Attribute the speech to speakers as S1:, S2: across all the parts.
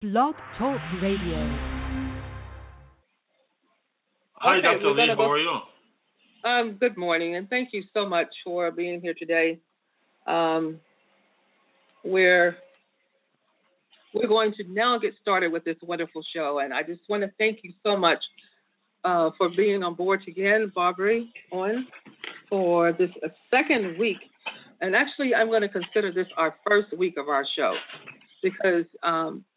S1: Blog Talk Radio.
S2: Hi,
S3: Okay,
S2: Dr.
S3: we're going
S2: Lee.
S3: to
S2: How
S3: go.
S2: are you?
S3: Good morning, and thank you so much for being here today. Um, we're we're going to now get started with this wonderful show, and I just want to thank you so much for being on board again, Barbary, on for this second week. And actually, I'm going to consider this our first week of our show because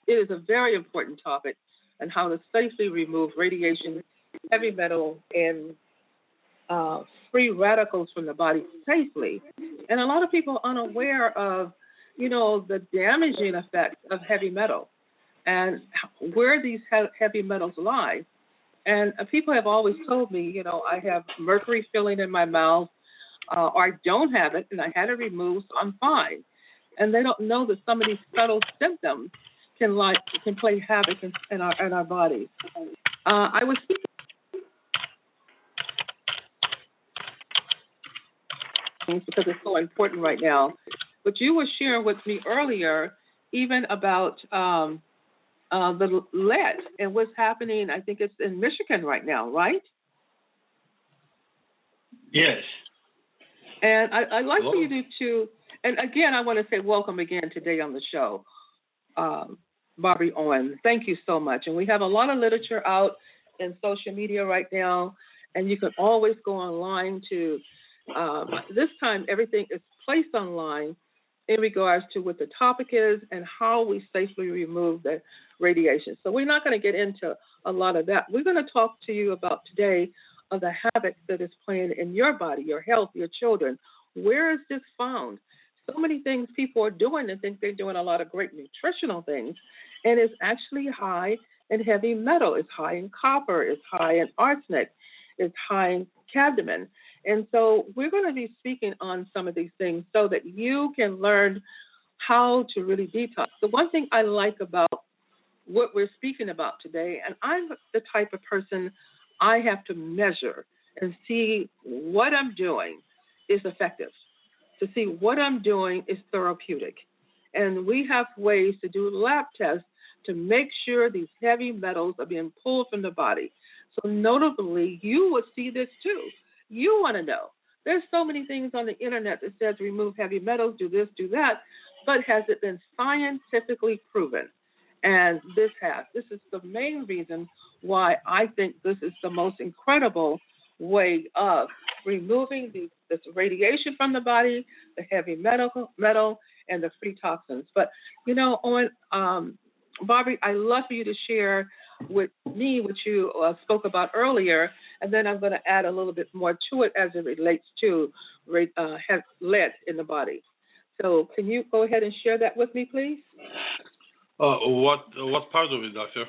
S3: it is a very important topic on how to safely remove radiation, heavy metal, and free radicals from the body safely. And a lot of people are unaware of, the damaging effects of heavy metal and where these heavy metals lie. And people have always told me, I have mercury filling in my mouth, or I don't have it, and I had it removed, so I'm fine. And they don't know that some of these subtle symptoms can play havoc in our bodies. I was speaking because it's so important right now. But you were sharing with me earlier, even about the lead and what's happening. I think it's in Michigan right now, right?
S2: Yes.
S3: And I'd like for
S2: Hello.
S3: you to, and again, I want to say welcome again today on the show, Barbie Owen. Thank you so much. And we have a lot of literature out in social media right now, and you can always go online to, this time everything is placed online in regards to what the topic is and how we safely remove the radiation. So we're not going to get into a lot of that. We're going to talk to you about today of the havoc that is playing in your body, your health, your children. Where is this found? So many things people are doing and think they're doing a lot of great nutritional things, and it's actually high in heavy metal. It's high in copper. It's high in arsenic. It's high in cadmium. And so we're going to be speaking on some of these things so that you can learn how to really detox. The one thing I like about what we're speaking about today, and I'm the type of person I have to measure and see what I'm doing is effective, to see what I'm doing is therapeutic. And we have ways to do lab tests to make sure these heavy metals are being pulled from the body. So notably, you will see this too. You want to know. There's so many things on the internet that says remove heavy metals, do this, do that, but has it been scientifically proven? And this has. This is the main reason why I think this is the most incredible way of removing this radiation from the body, the heavy metal, and the free toxins. But, Barbie, I love for you to share with me what you spoke about earlier, and then I'm going to add a little bit more to it as it relates to lead in the body. So can you go ahead and share that with me, please?
S2: What part of it, doctor?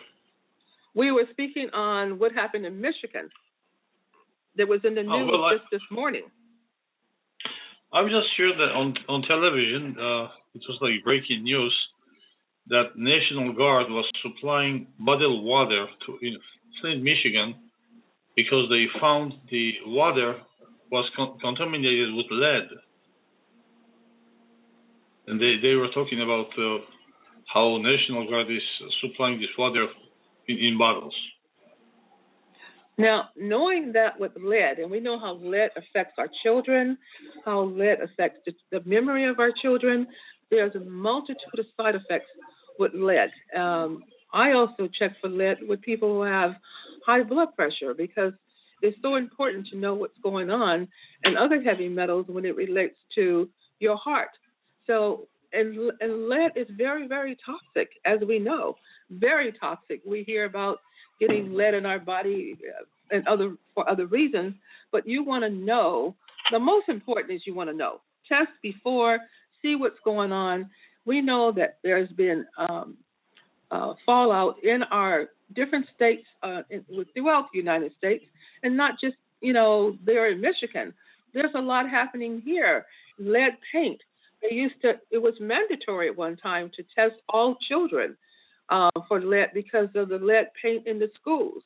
S3: We were speaking on what happened in Michigan. That was in the news just this morning.
S2: I was just sure that on television, it was like breaking news that National Guard was supplying bottled water to in Flint, Michigan, because they found the water was contaminated with lead. And they were talking about how National Guard is supplying this water in bottles.
S3: Now, knowing that with lead, and we know how lead affects our children, how lead affects the memory of our children, there's a multitude of side effects with lead. I also check for lead with people who have high blood pressure because it's so important to know what's going on and other heavy metals when it relates to your heart. So, and lead is very, very toxic, as we know, very toxic. We hear about getting lead in our body and for other reasons, but you want to know. The most important is you want to know. Test before, see what's going on. We know that there's been fallout in our different states throughout the United States, and not just there in Michigan. There's a lot happening here. Lead paint. It was mandatory at one time to test all children for lead because of the lead paint in the schools.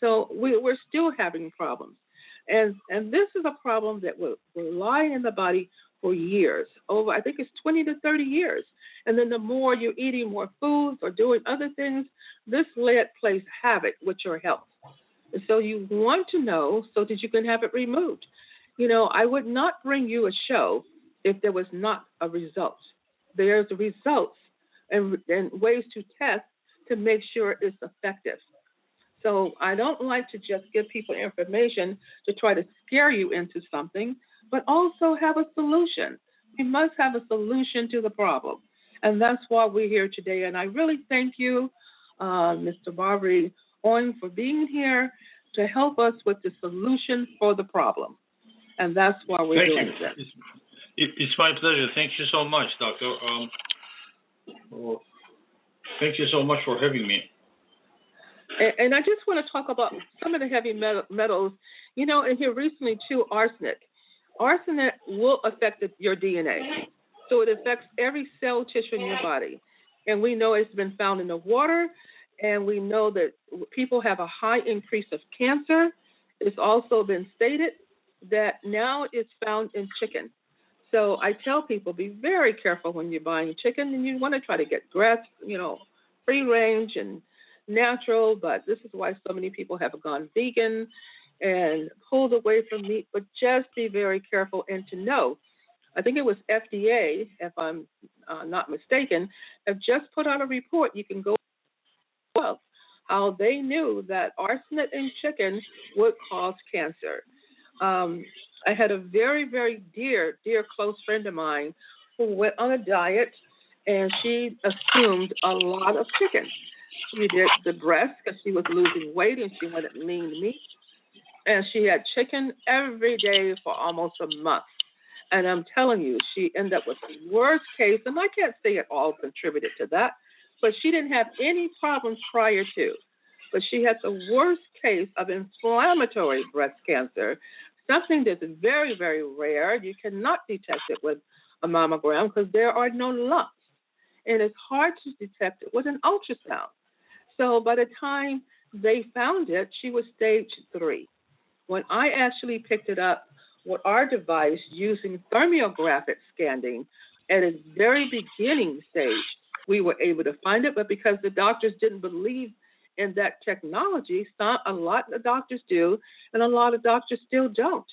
S3: So we're still having problems. And this is a problem that will lie in the body for years, I think it's 20 to 30 years. And then the more you're eating more foods or doing other things, this lead plays havoc with your health. And so you want to know so that you can have it removed. I would not bring you a show if there was not a result. There's results and ways to test to make sure it's effective. So I don't like to just give people information to try to scare you into something, but also have a solution. We must have a solution to the problem. And that's why we're here today. And I really thank you, Mr. Barbary Owen, for being here to help us with the solution for the problem. And that's why we're doing this.
S2: It's my pleasure. Thank you so much, Doctor. Thank you so much for having me.
S3: And I just want to talk about some of the heavy metals. And here recently, too, arsenic. Arsenic will affect your DNA. So it affects every cell tissue in your body. And we know it's been found in the water, and we know that people have a high increase of cancer. It's also been stated that now it's found in chicken. So I tell people, be very careful when you're buying chicken, and you want to try to get grass, free range and natural, but this is why so many people have gone vegan and pulled away from meat. But just be very careful and to know, I think it was FDA, if I'm not mistaken, have just put out a report. You can go well how they knew that arsenic in chicken would cause cancer. I had a very, very dear, close friend of mine who went on a diet, and she assumed a lot of chicken. She did the breast because she was losing weight and she wanted lean meat. And she had chicken every day for almost a month. And I'm telling you, she ended up with the worst case. And I can't say it all contributed to that, but she didn't have any problems prior to. But she had the worst case of inflammatory breast cancer, something that's very, very rare. You cannot detect it with a mammogram because there are no lumps. And it's hard to detect it with an ultrasound. So by the time they found it, she was stage 3. When I actually picked it up with our device using thermographic scanning at its very beginning stage, we were able to find it. But because the doctors didn't believe in that technology, a lot of doctors do, and a lot of doctors still don't.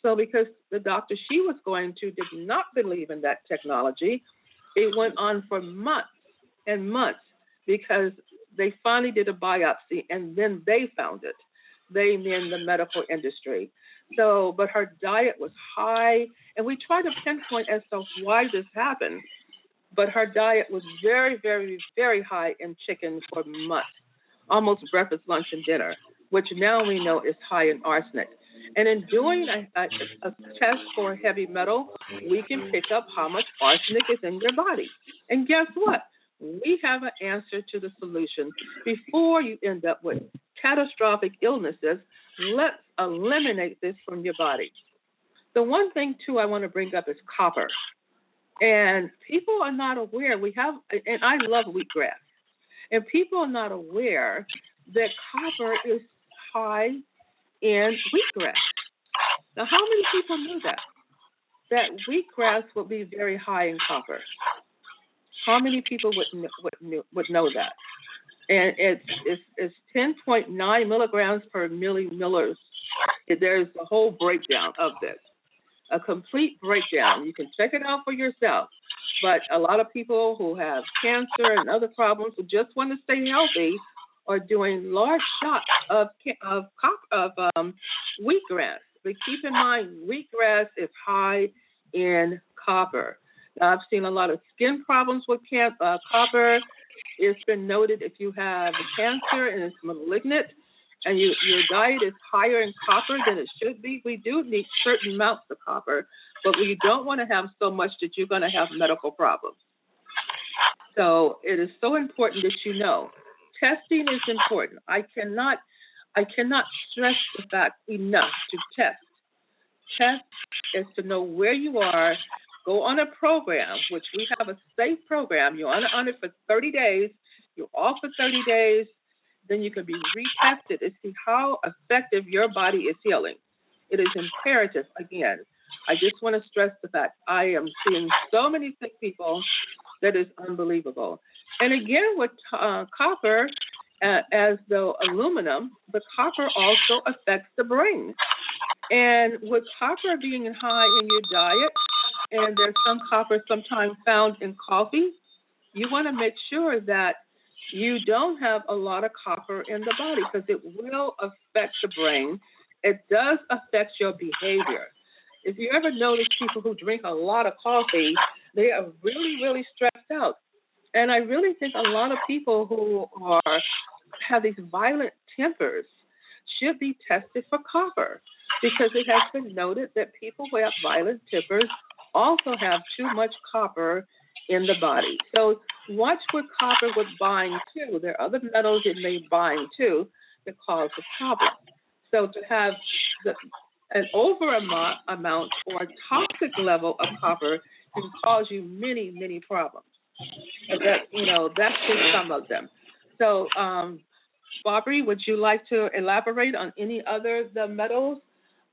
S3: So because the doctor she was going to did not believe in that technology, it went on for months and months because they finally did a biopsy, and then they found it. They mean the medical industry. So, but her diet was high, and we tried to pinpoint as to why this happened. But her diet was very, very, very high in chicken for months, almost breakfast, lunch, and dinner, which now we know is high in arsenic. And in doing a test for heavy metal, we can pick up how much arsenic is in your body. And guess what? We have an answer to the solution. Before you end up with catastrophic illnesses, let's eliminate this from your body. The one thing, too, I want to bring up is copper. And people are not aware. And I love wheatgrass. And people are not aware that copper is high in wheatgrass. Now, how many people knew that? That wheatgrass would be very high in copper. How many people would know that? And it's 10.9 milligrams per millimolars. There's a whole breakdown of this, a complete breakdown. You can check it out for yourself. But a lot of people who have cancer and other problems who just want to stay healthy are doing large shots of wheatgrass. But keep in mind, wheatgrass is high in copper. Now, I've seen a lot of skin problems with copper. It's been noted if you have cancer and it's malignant and your diet is higher in copper than it should be, we do need certain amounts of copper, but we don't want to have so much that you're going to have medical problems. So it is so important that you know. Testing is important. I cannot stress the fact enough to test. Test is to know where you are. Go on a program, which we have a safe program. You're on it for 30 days. You're off for 30 days. Then you can be retested to see how effective your body is healing. It is imperative. Again, I just want to stress the fact I am seeing so many sick people that is unbelievable. And again, with copper, as the aluminum, the copper also affects the brain. And with copper being high in your diet, and there's some copper sometimes found in coffee, you want to make sure that you don't have a lot of copper in the body because it will affect the brain. It does affect your behavior. If you ever notice people who drink a lot of coffee, they are really, really stressed out. And I really think a lot of people who have these violent tempers should be tested for copper because it has been noted that people who have violent tempers also have too much copper in the body. So watch what copper would bind to. There are other metals it may bind to that cause the problem. So to have an over amount or a toxic level of copper can cause you many, many problems. And that's just some of them. So, Barbary, would you like to elaborate on any other the metals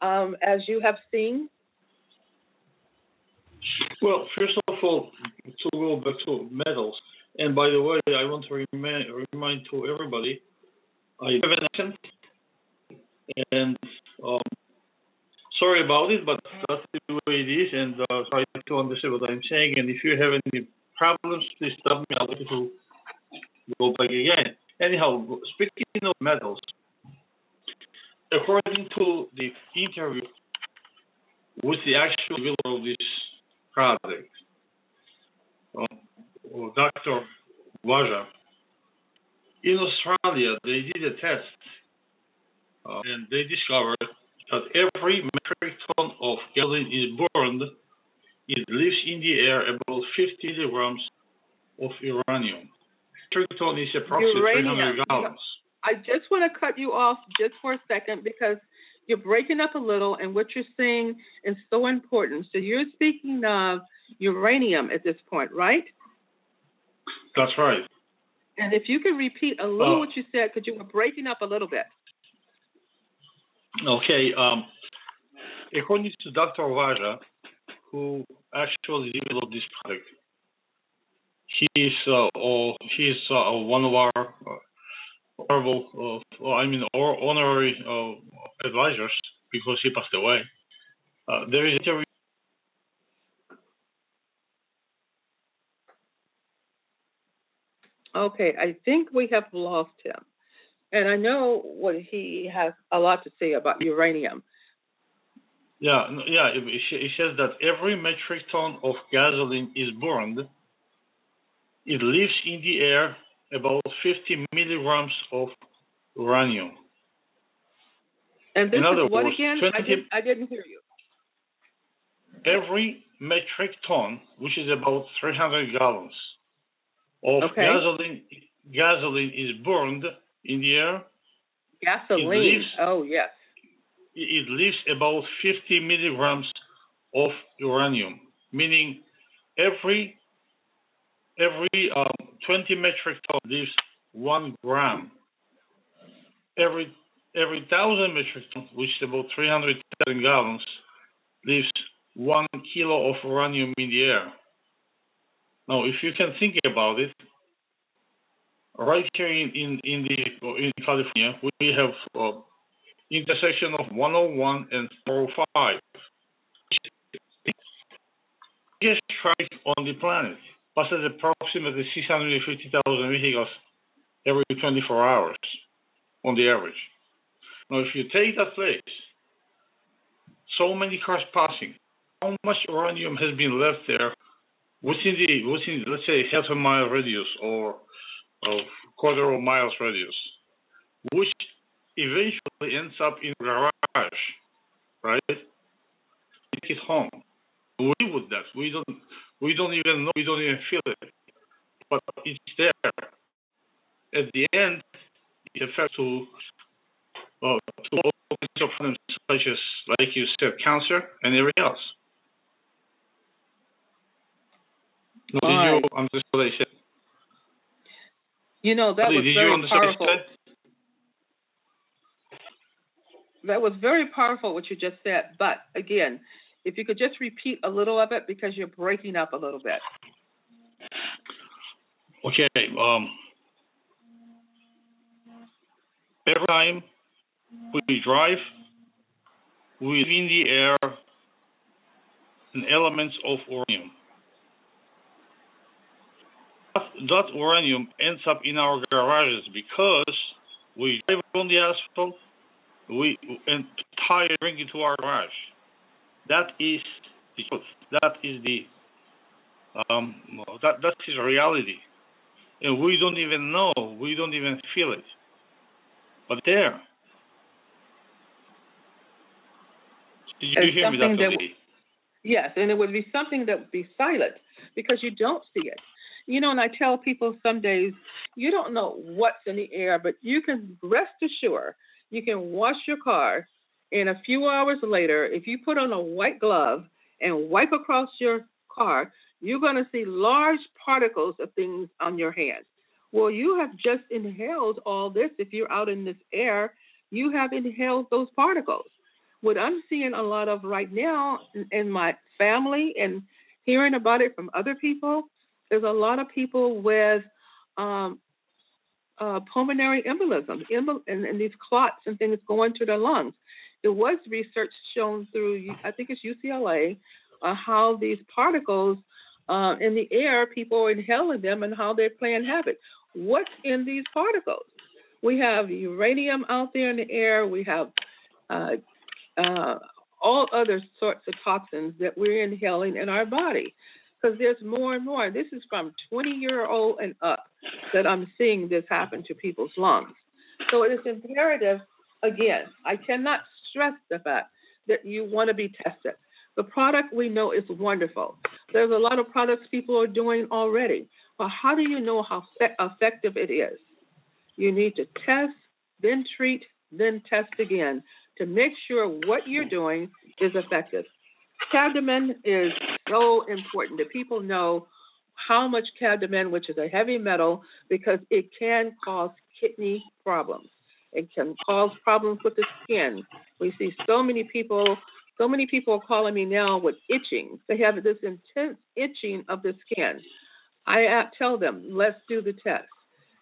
S3: as you have seen?
S2: Well, first of all, to go back to metals, and by the way, I want to remind to everybody, I have an accent, and sorry about it, but that's the way it is, and try to understand what I'm saying. And if you have any problems, please stop me. I'll have to go back again. Anyhow, speaking of metals, according to the interview with the actual developer of this product, Dr. Vaja, in Australia, they did a test, and they discovered that every metric ton of gasoline is burned, it leaves in the air about 50 kilograms of uranium. Metric ton is approximately 300 gallons.
S3: I just want to cut you off just for a second because you're breaking up a little, and what you're saying is so important. So you're speaking of uranium at this point, right?
S2: That's right.
S3: And if you can repeat a little what you said, because you were breaking up a little bit.
S2: Okay. According to Dr. Vaja, who actually developed this product, he's one of our honorary advisors because he passed away. There is an interview.
S3: Okay, I think we have lost him. And I know what he has a lot to say about uranium.
S2: Yeah. He says that every metric ton of gasoline is burned. It leaves in the air about 50 milligrams of uranium.
S3: And this
S2: in other
S3: is what
S2: words,
S3: again? I didn't hear you.
S2: Every metric ton, which is about 300 gallons, of gasoline is burned in the air.
S3: Gasoline. Oh, yes.
S2: It leaves about 50 milligrams of uranium, meaning every 20 metric ton leaves 1 gram. Every 1,000 metric ton, which is about 300 gallons, leaves 1 kilo of uranium in the air. Now, if you can think about it, right here in California, we have intersection of 101 and 405. Biggest traffic on the planet passes approximately 650,000 vehicles every 24 hours on the average. Now, if you take that place, so many cars passing, how much uranium has been left there within let's say half a mile radius or quarter of miles radius, which eventually ends up in a garage, right? Take it home. We live with that. We don't even know. We don't even feel it, but it's there. At the end, it affects to all kinds of problems such as, like you said, cancer and everything else. Did you understand what I said?
S3: That was very powerful. That was very powerful what you just said. But again, if you could just repeat a little of it because you're breaking up a little bit.
S2: Okay. Every time we drive, we leave in the air an elements of uranium. That uranium ends up in our garages because we drive on the asphalt, we and tire bring it to our garage. That is the truth. That is the that is reality, and we don't even know. We don't even feel it, but there. Did you hear me, Dr. Lee?
S3: Yes, and it would be something that would be silent because you don't see it. You know, and I tell people some days you don't know what's in the air, but you can rest assured you can wash your car, and a few hours later, if you put on a white glove and wipe across your car, you're going to see large particles of things on your hands. Well, you have just inhaled all this. If you're out in this air, you have inhaled those particles. What I'm seeing a lot of right now in my family and hearing about it from other people, there's a lot of people with um, pulmonary embolism and these clots and things going to their lungs. There was research shown through, I think it's UCLA, how these particles in the air, people are inhaling them and how they're playing havoc. What's in these particles? We have uranium out there in the air. We have uh, all other sorts of toxins that we're inhaling in our body because there's more and more. This is from 20-year-old and up that I'm seeing this happen to people's lungs. So it is imperative, again, I cannot stress the fact that you want to be tested. The product we know is wonderful. There's a lot of products people are doing already. But how do you know how effective it is? You need to test, then treat, then test again to make sure what you're doing is effective. Cadmium is so important that people know how much cadmium, which is a heavy metal, because it can cause kidney problems. It can cause problems with the skin. We see so many people are calling me now with itching. They have this intense itching of the skin. I tell them, let's do the test.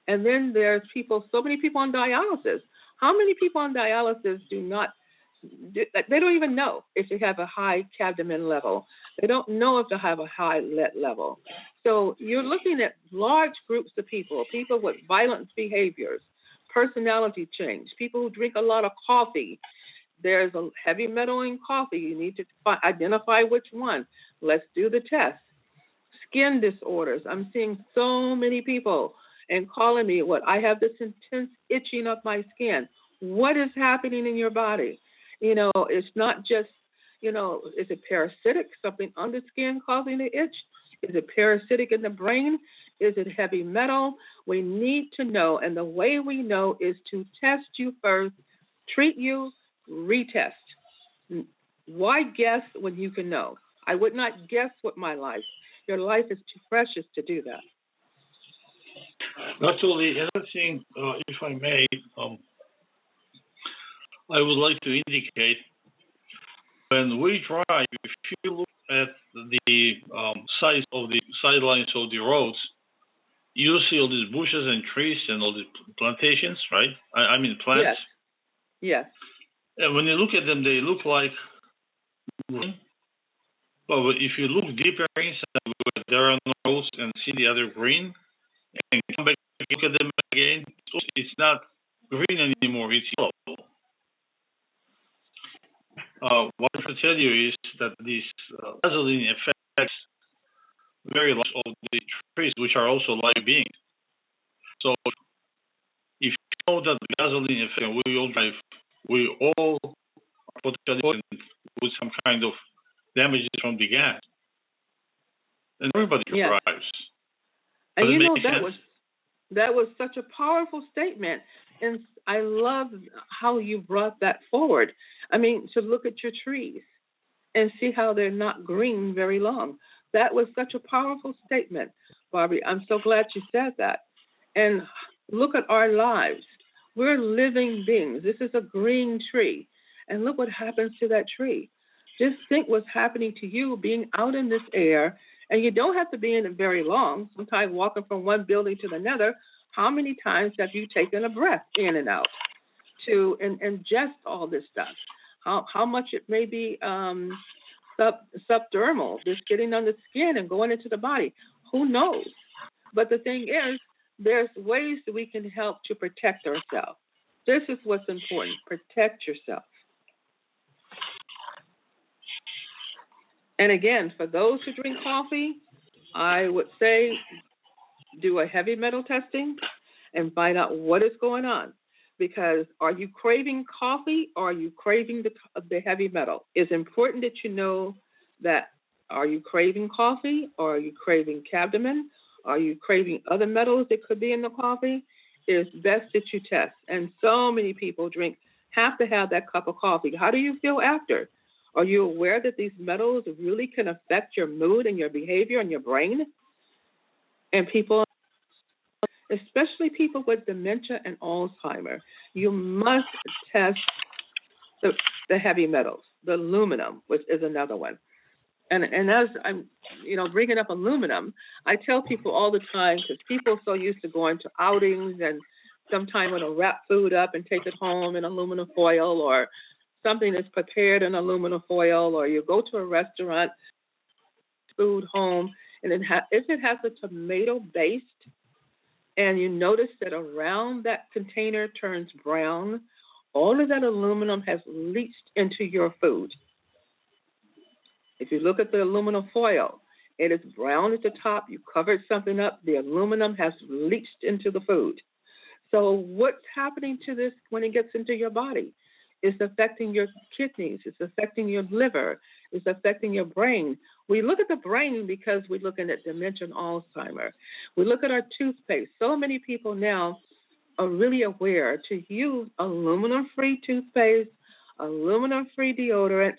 S3: And then there's so many people on dialysis. How many people on dialysis they don't even know if they have a high cadmium level. They don't know if they have a high lead level. So you're looking at large groups of people with violent behaviors, personality change, people who drink a lot of coffee. There's a heavy metal in coffee. You need to identify which one. Let's do the test. Skin disorders. I'm seeing so many people and calling me, I have this intense itching of my skin. What is happening in your body? It's not just, is it parasitic, something on the skin causing the itch? Is it parasitic in the brain? Is it heavy metal? We need to know, and the way we know is to test you first, treat you, retest. Why guess when you can know? I would not guess with my life. Your life is too precious to do that.
S2: Actually, another thing, if I may, I would like to indicate when we drive, if you look at the size of the sidelines of the roads, you see all these bushes and trees and all these plantations, right? I mean plants.
S3: Yes.
S2: And when you look at them, they look like green. But if you look deeper inside, where there are no roads and see the other green, and come back and look at them again, it's not green anymore, it's yellow. What I should tell you is that this gasoline affects very much of the trees, which are also live beings. So if you know that the gasoline effect, we all are potentially with some kind of damages from the gas. And everybody drives.
S3: And that was such a powerful statement. And I love how you brought that forward. I mean, to look at your trees and see how they're not green very long. That was such a powerful statement, Barbie. I'm so glad you said that. And look at our lives. We're living beings. This is a green tree. And look what happens to that tree. Just think what's happening to you being out in this air And you don't have to be in it very long. Sometimes walking from one building to another, how many times have you taken a breath in and out to ingest all this stuff? How much it may be subdermal, just getting on the skin and going into the body. Who knows? But the thing is, there's ways that we can help to protect ourselves. This is what's important. Protect yourself. And again, for those who drink coffee, I would say do a heavy metal testing and find out what is going on. Because are you craving coffee or are you craving the heavy metal? It's important that you know that. Are you craving coffee or are you craving cadmium? Are you craving other metals that could be in the coffee? It's best that you test. And so many people have to have that cup of coffee. How do you feel after? Are you aware that these metals really can affect your mood and your behavior and your brain? And people, especially people with dementia and Alzheimer, you must test the heavy metals. The aluminum, which is another one. And as I'm, bringing up aluminum, I tell people all the time, because people are so used to going to outings and sometimes want to wrap food up and take it home in aluminum foil, or something that's prepared in aluminum foil, or you go to a restaurant, food home, and if it has a tomato base, and you notice that around that container turns brown, all of that aluminum has leached into your food. If you look at the aluminum foil, it is brown at the top. You covered something up. The aluminum has leached into the food. So what's happening to this when it gets into your body? It's affecting your kidneys. It's affecting your liver. It's affecting your brain. We look at the brain because we're looking at dementia and Alzheimer. We look at our toothpaste. So many people now are really aware to use aluminum-free toothpaste, aluminum-free deodorant,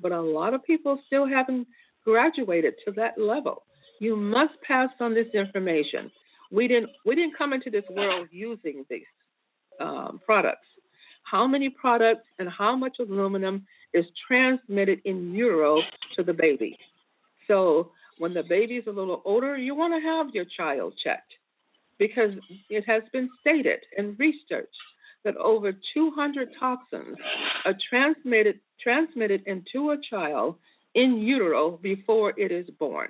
S3: but a lot of people still haven't graduated to that level. You must pass on this information. We didn't come into this world using these products. How many products and how much aluminum is transmitted in utero to the baby? So when the baby's a little older, you want to have your child checked, because it has been stated in research that over 200 toxins are transmitted into a child in utero before it is born.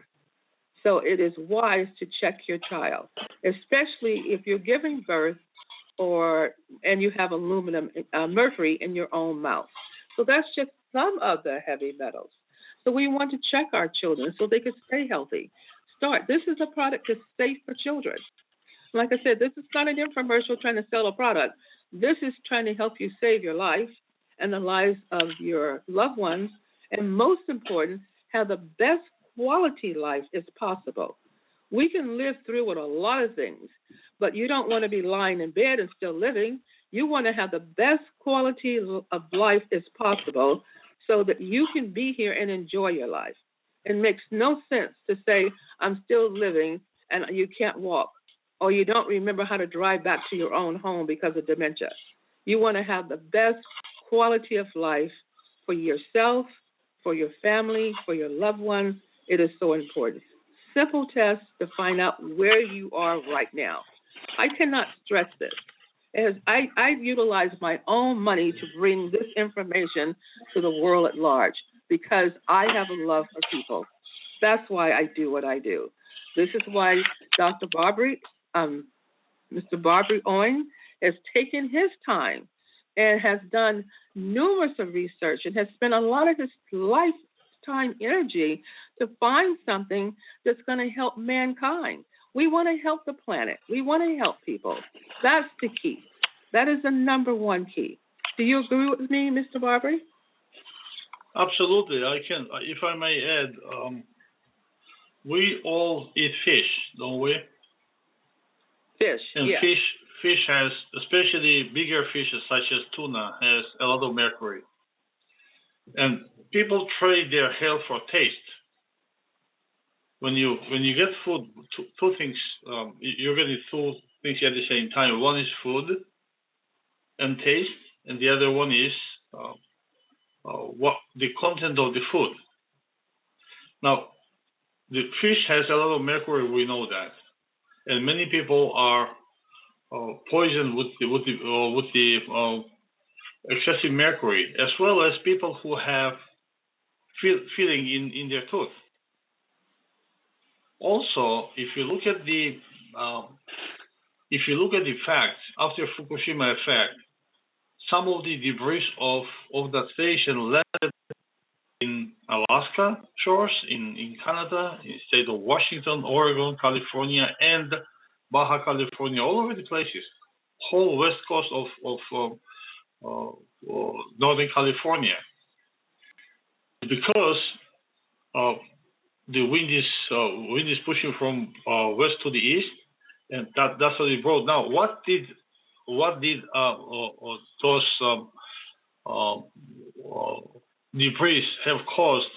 S3: So it is wise to check your child, especially if you're giving birth and you have mercury in your own mouth. So that's just some of the heavy metals. So we want to check our children so they can stay healthy. This is a product that's safe for children. Like I said, this is not an infomercial trying to sell a product. This is trying to help you save your life and the lives of your loved ones, and most important, have the best quality life as possible. We can live through with a lot of things, but you don't want to be lying in bed and still living. You want to have the best quality of life as possible so that you can be here and enjoy your life. It makes no sense to say, I'm still living, and you can't walk, or you don't remember how to drive back to your own home because of dementia. You want to have the best quality of life for yourself, for your family, for your loved ones. It is so important. Simple tests to find out where you are right now. I cannot stress this. I've utilized my own money to bring this information to the world at large because I have a love for people. That's why I do what I do. This is why Mr. Barbary Owen has taken his time and has done numerous of research and has spent a lot of his lifetime energy to find something that's going to help mankind. We want to help the planet. We want to help people. That's the key. That is the number one key. Do you agree with me, Mr. Barbary?
S2: Absolutely. I can. If I may add, we all eat fish, don't we?
S3: Fish,
S2: and
S3: yeah.
S2: Fish has, especially bigger fishes such as tuna, has a lot of mercury. And people trade their health for taste. When you get food, two things, you're getting two things at the same time. One is food and taste, and the other one is what the content of the food. Now, the fish has a lot of mercury. We know that, and many people are poisoned with the excessive mercury, as well as people who have feeling in their tooth. Also, um, if you look at the facts after Fukushima effect, some of the debris of that station landed in Alaska shores, in Canada, in the state of Washington, Oregon, California, and Baja California, all over the places, whole west coast of Northern California, because uh, the wind is pushing from west to the east, and that's what it brought. Now, what did those uh, uh, debris have caused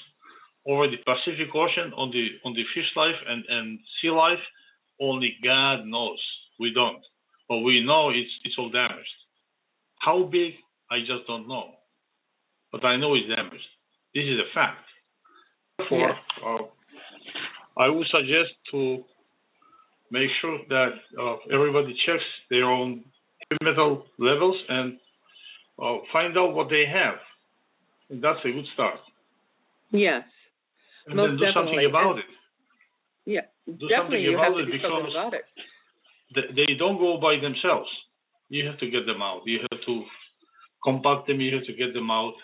S2: over the Pacific Ocean on the fish life and sea life? Only God knows. We don't, but we know it's all damaged. How big? I just don't know, but I know it's damaged. This is a fact. Therefore,
S3: Yes.
S2: I would suggest to make sure that everybody checks their own heavy metal levels and find out what they have. And that's a good start.
S3: Yes.
S2: And
S3: Most
S2: then do something
S3: definitely.
S2: about it.
S3: Yeah.
S2: Do
S3: Definitely,
S2: something
S3: you have
S2: about
S3: to
S2: it
S3: do something
S2: because
S3: about it.
S2: they don't go by themselves. You have to get them out. You have to compact them. You have to get them out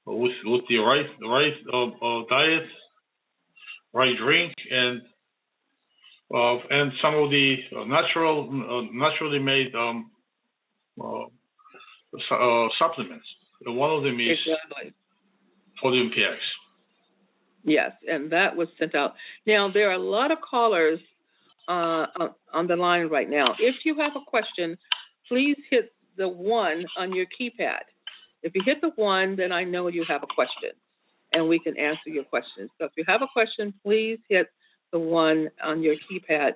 S2: with the right diet, right drink, and some of the naturally made supplements. One of them is
S3: Exactly.
S2: Folium PX.
S3: Yes, and that was sent out. Now, there are a lot of callers on the line right now. If you have a question, please hit the 1 on your keypad. If you hit the 1, then I know you have a question, and we can answer your question. So if you have a question, please hit the 1 on your keypad,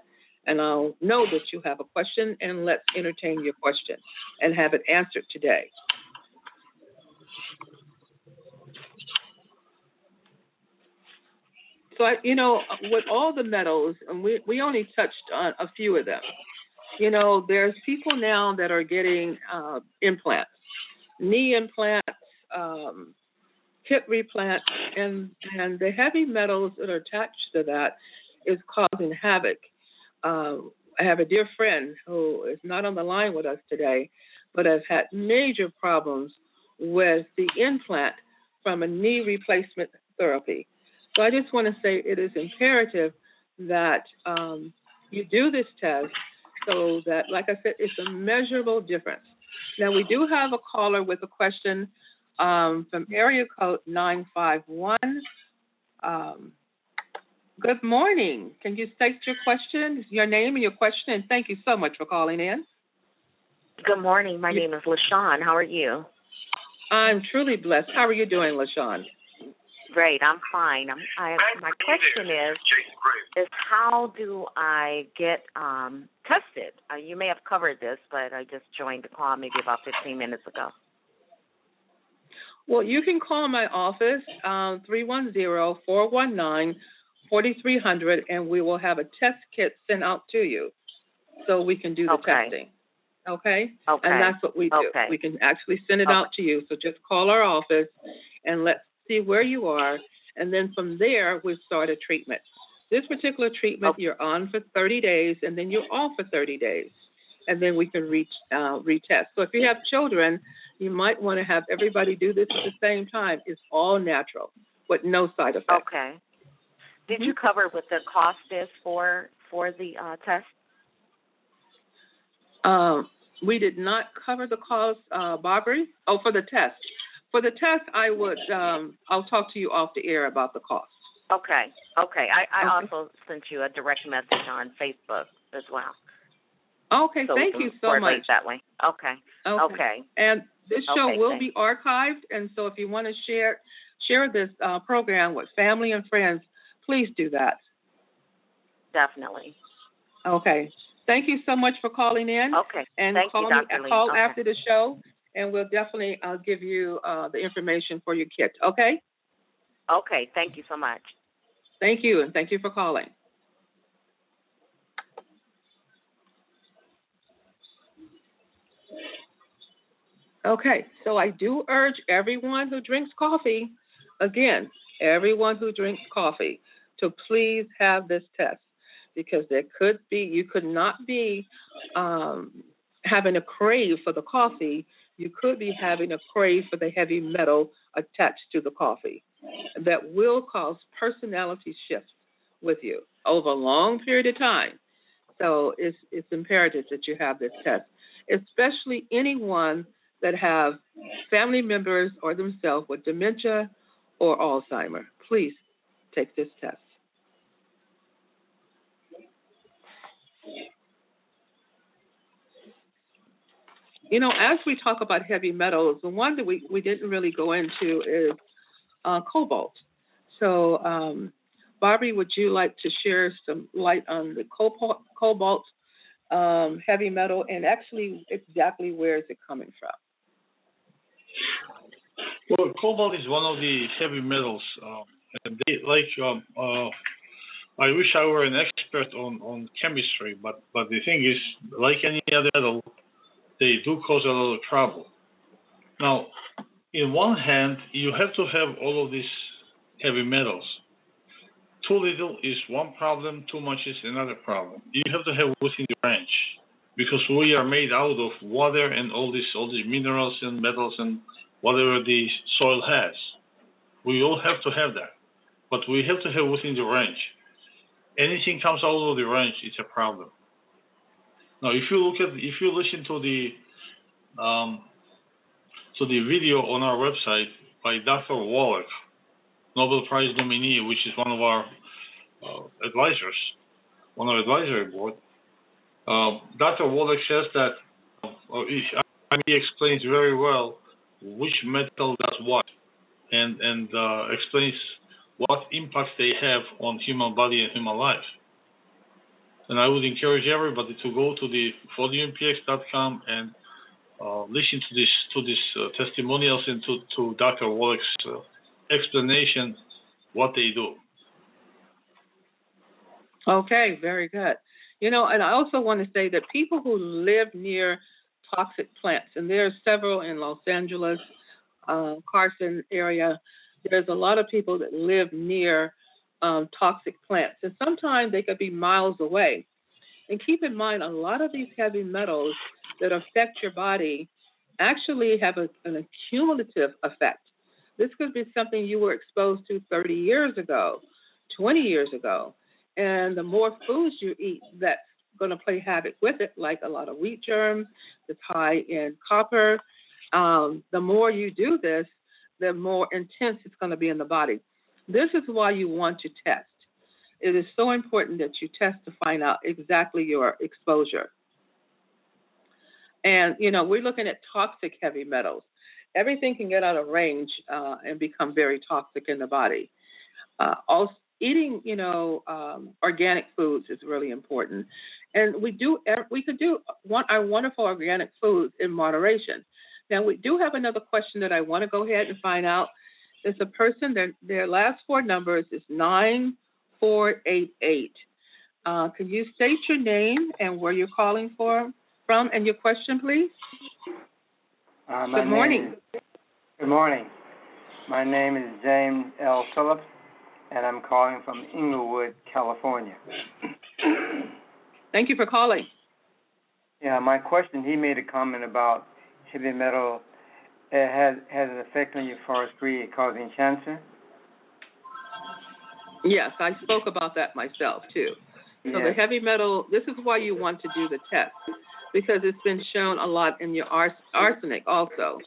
S3: and I'll know that you have a question, and let's entertain your question and have it answered today. So, with all the metals, and we only touched on a few of them. There's people now that are getting implants, knee implants, hip replants, and the heavy metals that are attached to that is causing havoc. I have a dear friend who is not on the line with us today, but has had major problems with the implant from a knee replacement therapy. So I just want to say it is imperative that you do this test so that, like I said, it's a measurable difference. Now, we do have a caller with a question from area code 951. Good morning. Can you state your question, your name and your question, and thank you so much for calling in.
S4: Good morning. My name is LaShawn. How are you?
S3: I'm truly blessed. How are you doing, LaShawn?
S4: Great. I'm fine. My question is how do I get tested? You may have covered this, but I just joined the call maybe about 15 minutes ago.
S3: Well, you can call my office, 310-419-4300, and we will have a test kit sent out to you so we can do the testing. Okay? And that's what we do.
S4: Okay.
S3: We can actually send it out to you. So just call our office and let's see where you are. And then from there, we start a treatment. This particular treatment, you're on for 30 days, and then you're off for 30 days. And then we can retest. So if you have children, you might want to have everybody do this at the same time. It's all natural with no side effects.
S4: Okay. Did you cover what the cost is for the test?
S3: We did not cover the cost, Barbary. Oh, for the test. For the test, I'll talk to you off the air about the cost.
S4: Okay. I also sent you a direct message on Facebook as well.
S3: Okay,
S4: so
S3: thank you so much.
S4: That way. Okay.
S3: And this show will be archived, and so if you want to share this program with family and friends, please do that.
S4: Definitely.
S3: Okay. Thank you so much for calling in.
S4: Okay.
S3: And
S4: Thank
S3: call
S4: you,
S3: me.
S4: Dr. Lee.
S3: Call after the show, and we'll definitely give you the information for your kit. Okay.
S4: Okay. Thank you so much.
S3: Thank you, and thank you for calling. Okay, so I do urge everyone who drinks coffee, again, everyone who drinks coffee, to please have this test because you could not be having a crave for the coffee. You could be having a crave for the heavy metal attached to the coffee that will cause personality shifts with you over a long period of time. So it's imperative that you have this test, especially anyone that have family members or themselves with dementia or Alzheimer. Please take this test. As we talk about heavy metals, the one that we didn't really go into is cobalt. So, Barbie, would you like to share some light on the cobalt heavy metal and actually exactly where is it coming from?
S2: Well, cobalt is one of the heavy metals. And I wish I were an expert on chemistry, but the thing is, like any other metal, they do cause a lot of trouble. Now, in one hand, you have to have all of these heavy metals. Too little is one problem, too much is another problem. You have to have within the range because we are made out of water and all these minerals and metals and whatever the soil has. We all have to have that, but we have to have within the range. Anything comes out of the range, it's a problem. Now, if you listen to the video on our website by Dr. Wallach, Nobel Prize nominee, which is one of our advisors on our advisory board, Dr. Wallach says that he explains very well which metal does what, and explains what impacts they have on human body and human life. And I would encourage everybody to go to the foliumpx.com and listen to this testimonials and to Dr. Wallach's explanation what they do.
S3: Okay, very good. And I also want to say that people who live near toxic plants, and there are several in Los Angeles, Carson area, there's a lot of people that live near toxic plants, and sometimes they could be miles away. And keep in mind, a lot of these heavy metals that affect your body actually have an accumulative effect. This could be something you were exposed to 30 years ago, 20 years ago. And the more foods you eat, that's going to play havoc with it, like a lot of wheat germs, that's high in copper. The more you do this, the more intense it's going to be in the body. This is why you want to test. It is so important that you test to find out exactly your exposure. And, we're looking at toxic heavy metals. Everything can get out of range and become very toxic in the body. Also, eating, organic foods is really important. And we could do our wonderful organic foods in moderation. Now, we do have another question that I want to go ahead and find out. There's a person, their last four numbers is 9488. Can you state your name and where you're calling from and your question, please? Good morning.
S5: Good morning. My name is James L. Phillips, and I'm calling from Inglewood, California.
S3: Thank you for calling.
S5: Yeah, my question, he made a comment about heavy metal. It has an effect on your forestry causing cancer?
S3: Yes, I spoke about that myself, too. So
S5: yes.
S3: The heavy metal, this is why you want to do the test, because it's been shown a lot in your arsenic also,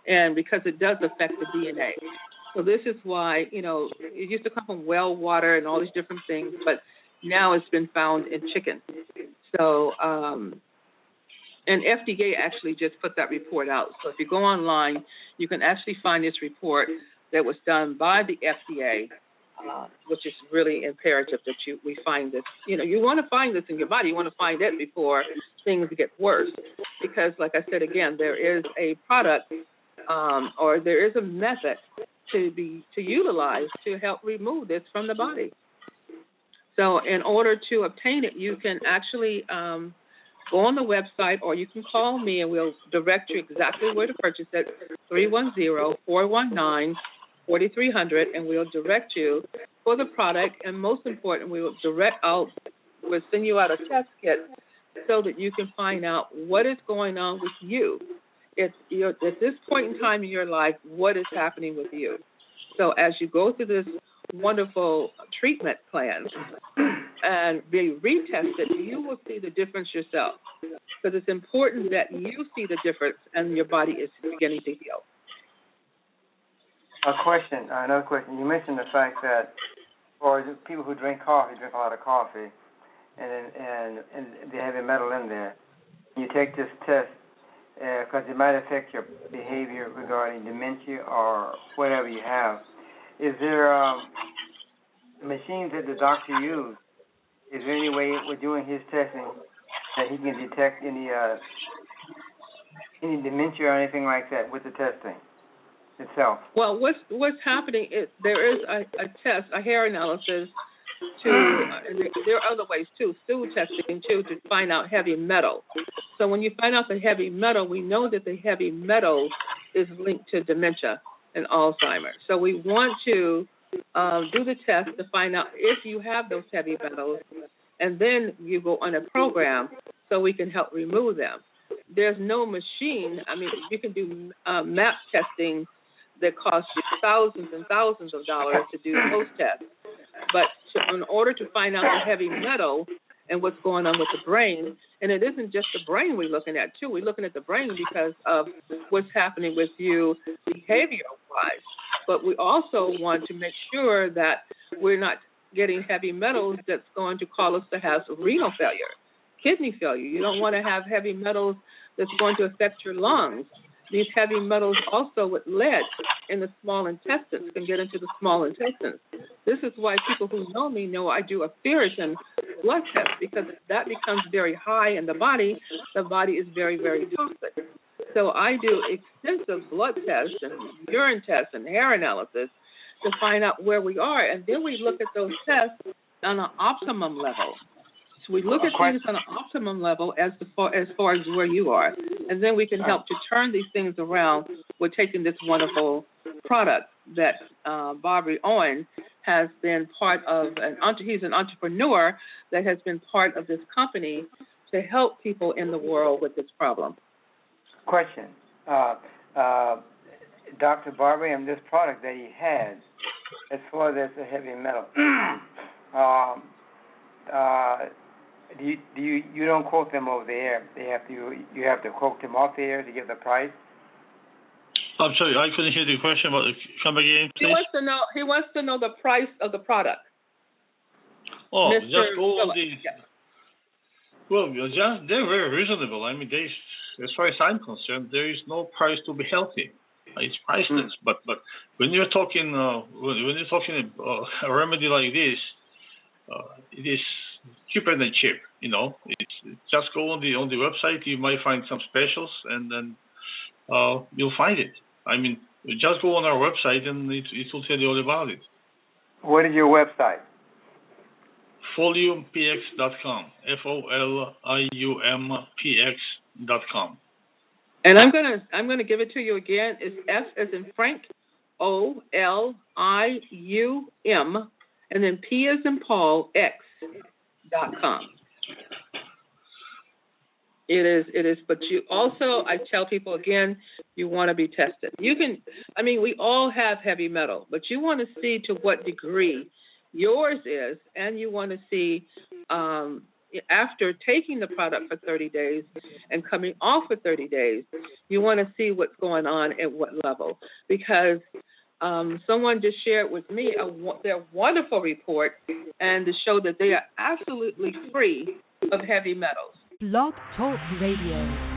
S3: and because it does affect the DNA. So this is why, it used to come from well water and all these different things, but now it's been found in chicken. So, and FDA actually just put that report out. So if you go online, you can actually find this report that was done by the FDA, which is really imperative that we find this. You want to find this in your body. You want to find it before things get worse. Because, like I said again, there is a product or there is a method to utilize to help remove this from the body. So in order to obtain it, you can actually go on the website, or you can call me, and we'll direct you exactly where to purchase it, 310-419-4300, and we'll direct you for the product. And most important, we'll send you out a test kit so that you can find out what is going on with you. At this point in time in your life, what is happening with you? So as you go through this wonderful treatment plan and be retested, you will see the difference yourself. Because it's important that you see the difference and your body is beginning to heal.
S5: Another question. You mentioned the fact that for people who drink a lot of coffee, and the heavy metal in there. You take this test because it might affect your behavior regarding dementia or whatever you have. Is there machines that the doctor uses? Is there any way with doing his testing that he can detect any dementia or anything like that with the testing itself?
S3: Well, what's happening is there is a test, a hair analysis, and there are other ways too, stool testing too, to find out heavy metal. So when you find out the heavy metal, we know that the heavy metal is linked to dementia and Alzheimer's. So we want to do the test to find out if you have those heavy metals, and then you go on a program so we can help remove them. There's no machine. I mean, you can do MAP testing that costs you thousands and thousands of dollars to do those tests. But in order to find out the heavy metal and what's going on with the brain, and it isn't just the brain we're looking at, too. We're looking at the brain because of what's happening with you behavioral-wise. But we also want to make sure that we're not getting heavy metals that's going to cause us to have renal failure, kidney failure. You don't want to have heavy metals that's going to affect your lungs. These heavy metals also with lead in the small intestines can get into the small intestines. This is why people who know me know I do a ferritin blood test, because if that becomes very high in the body is very, very toxic. So I do extensive blood tests and urine tests and hair analysis to find out where we are, and then we look at those tests on an optimum level. So we look at things on an optimum level as far as where you are, and then we can help to turn these things around with taking this wonderful product that Bobby Owen has been part of. He's an entrepreneur that has been part of this company to help people in the world with this problem.
S5: Question. Dr. Barbary, and this product that he has, as far as the heavy metal, you don't quote them over the air. You have to quote them off the air to give the price.
S2: I'm sorry, I couldn't hear the question. But come again, please.
S3: He wants to know the price of the product.
S2: Oh,
S3: Mr.
S2: just go on the.
S3: Yes.
S2: Well, they're very reasonable. I mean, as far as I'm concerned, there is no price to be healthy. It's priceless. But when you're talking a remedy like this, it is cheaper than cheap. You know, it's just go on the website. You might find some specials, and then you'll find it. I mean, just go on our website, and it will tell you all about it.
S5: What is your website?
S2: FoliumPX.com. FoliumPX.com.
S3: And I'm gonna give it to you again. It's F as in Frank, OLIUM, and then P as in Paul, X.com. It is, but you also, I tell people again, you want to be tested. We all have heavy metal, but you want to see to what degree yours is, and you want to see after taking the product for 30 days and coming off for 30 days, you want to see what's going on at what level. Because someone just shared with me their wonderful report and to show that they are absolutely free of heavy metals.
S1: Blog Talk Radio.